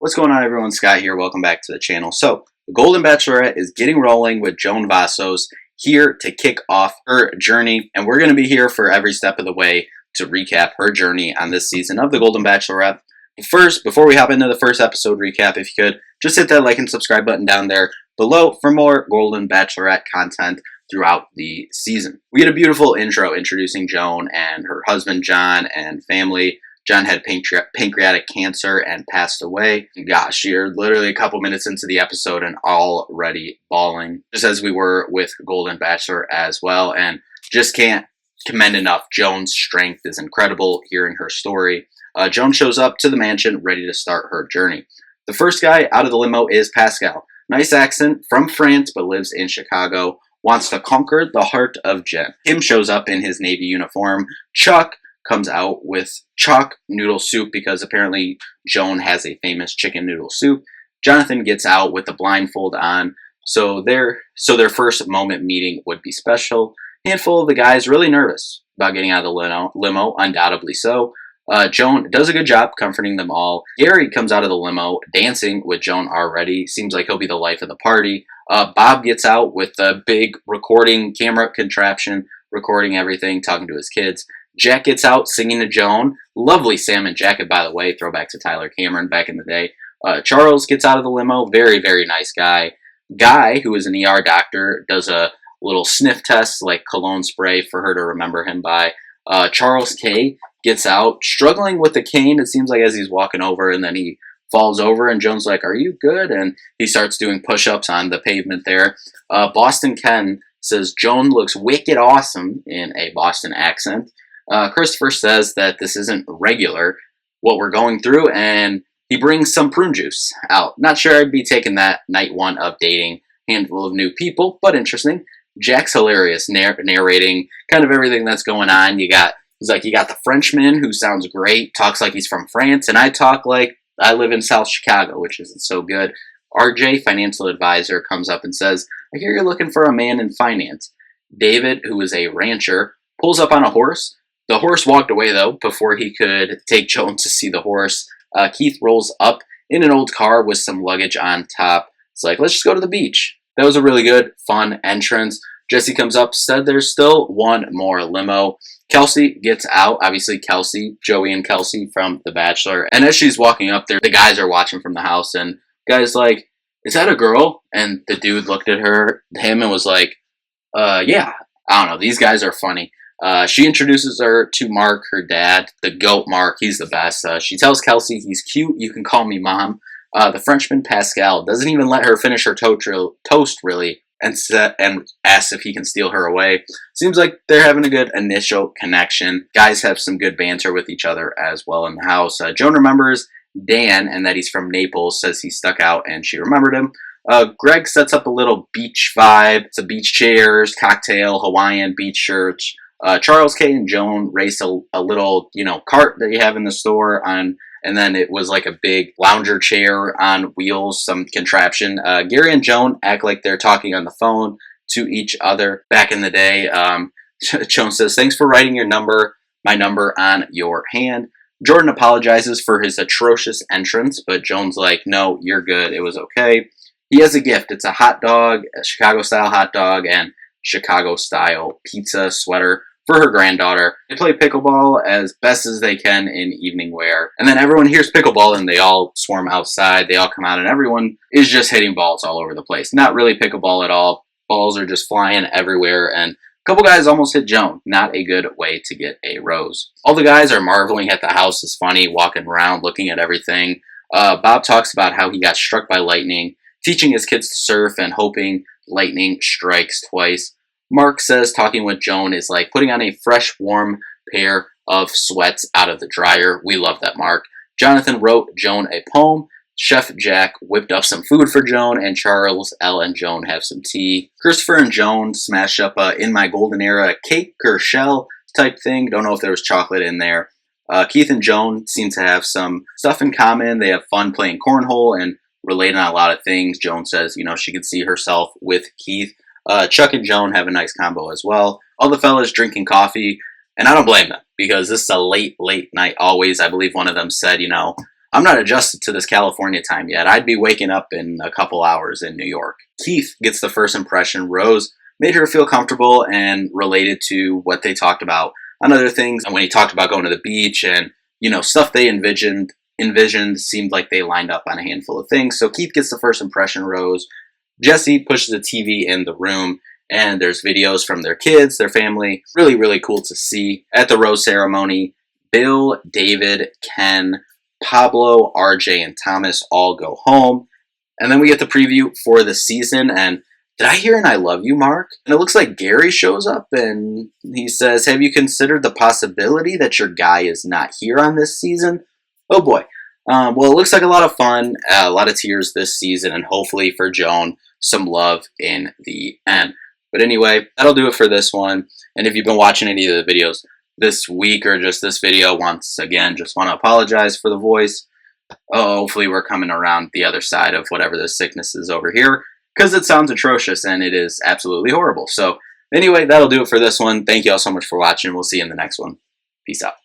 What's going on, everyone? Scott here. Welcome back to the channel. So, the Golden Bachelorette is getting rolling with Joan Vassos here to kick off her journey, and we're going to be here for every step of the way to recap her journey on this season of the Golden Bachelorette. First, before we hop into the first episode recap, if you could, just hit that like and subscribe button down there below for more Golden Bachelorette content throughout the season. We get a beautiful intro introducing Joan and her husband John and family. John had pancreatic cancer and passed away. Gosh, you're literally a couple minutes into the episode and already bawling, just as we were with Golden Bachelor as well. And just can't commend enough. Joan's strength is incredible hearing her story. Joan shows up to the mansion ready to start her journey. The first guy out of the limo is Pascal. Nice accent, from France but lives in Chicago. Wants to conquer the heart of Jen. Kim shows up in his Navy uniform. Chuck comes out with chalk noodle soup because apparently Joan has a famous chicken noodle soup. Jonathan gets out with the blindfold on, so their first moment meeting would be special. Handful of the guys really nervous about getting out of the limo, undoubtedly so. Joan does a good job comforting them all. Gary comes out of the limo dancing with Joan already. Seems like he'll be the life of the party. Bob gets out with the big recording camera contraption, recording everything, talking to his kids. Jack gets out singing to Joan. Lovely salmon jacket, by the way. Throwback to Tyler Cameron back in the day. Charles gets out of the limo. Very, very nice guy. Guy, who is an ER doctor, does a little sniff test, like cologne spray for her to remember him by. Charles K gets out, struggling with the cane, it seems like, as he's walking over, and then he falls over, and Joan's like, "Are you good?" And he starts doing push-ups on the pavement there. Boston Ken says Joan looks wicked awesome in a Boston accent. Christopher says that this isn't regular, what we're going through, and he brings some prune juice out. Not sure I'd be taking that night one of dating. Handful of new people, but interesting. Jack's hilarious, narrating kind of everything that's going on. He's like, you got the Frenchman who sounds great, talks like he's from France, and I talk like I live in South Chicago, which isn't so good. RJ, financial advisor, comes up and says, "I hear you're looking for a man in finance." David, who is a rancher, pulls up on a horse. The horse walked away, though, before he could take Joan to see the horse. Keith rolls up in an old car with some luggage on top. It's like, let's just go to the beach. That was a really good, fun entrance. Jesse comes up, said there's still one more limo. Kelsey gets out. Obviously, Kelsey, Joey and Kelsey from The Bachelor. And as she's walking up there, the guys are watching from the house. And the guy's like, "Is that a girl?" And the dude looked at him and was like, yeah. I don't know. These guys are funny. She introduces her to Mark, her dad, the GOAT Mark. He's the best. She tells Kelsey he's cute. You can call me mom. The Frenchman, Pascal, doesn't even let her finish her toast, really, and asks if he can steal her away. Seems like they're having a good initial connection. Guys have some good banter with each other as well in the house. Joan remembers Dan and that he's from Naples, says he stuck out and she remembered him. Greg sets up a little beach vibe. It's a beach chairs, cocktail, Hawaiian beach shirts. Charles K and Joan race a little, cart that you have in the store on, and then it was like a big lounger chair on wheels, some contraption. Gary and Joan act like they're talking on the phone to each other back in the day. Joan says, "Thanks for writing my number on your hand." Jordan apologizes for his atrocious entrance, but Joan's like, "No, you're good. It was okay." He has a gift. It's a hot dog, a Chicago-style hot dog, and Chicago-style pizza sweater for her granddaughter. They play pickleball as best as they can in evening wear. And then everyone hears pickleball and they all swarm outside. They all come out and everyone is just hitting balls all over the place. Not really pickleball at all. Balls are just flying everywhere, and a couple guys almost hit Joan. Not a good way to get a rose. All the guys are marveling at the house is funny, walking around, looking at everything. Bob talks about how he got struck by lightning, teaching his kids to surf and hoping lightning strikes twice. Mark says talking with Joan is like putting on a fresh, warm pair of sweats out of the dryer. We love that, Mark. Jonathan wrote Joan a poem. Chef Jack whipped up some food for Joan, and Charles, Elle, and Joan have some tea. Christopher and Joan smash up In My Golden Era cake or shell type thing. Don't know if there was chocolate in there. Keith and Joan seem to have some stuff in common. They have fun playing cornhole and relating on a lot of things. Joan says, she could see herself with Keith. Chuck and Joan have a nice combo as well. All the fellas drinking coffee, and I don't blame them because this is a late night always. I believe one of them said, I'm not adjusted to this California time yet. I'd be waking up in a couple hours in New York. Keith gets the first impression. Rose made her feel comfortable and related to what they talked about on other things. And when he talked about going to the beach and, stuff they envisioned seemed like they lined up on a handful of things. So Keith gets the first impression. Rose. Jesse pushes the TV in the room, and there's videos from their kids, their family. Really, really cool to see. At the rose ceremony, Bill, David, Ken, Pablo, RJ, and Thomas all go home. And then we get the preview for the season. And did I hear an I love you, Mark? And it looks like Gary shows up and he says, have you considered the possibility that your guy is not here on this season? Oh boy. Well, it looks like a lot of fun, a lot of tears this season, and hopefully for Joan, some love in the end. But anyway, that'll do it for this one. And if you've been watching any of the videos this week or just this video, once again, just want to apologize for the voice. Hopefully we're coming around the other side of whatever this sickness is over here, because it sounds atrocious and it is absolutely horrible. So anyway, that'll do it for this one. Thank you all so much for watching. We'll see you in the next one. Peace out.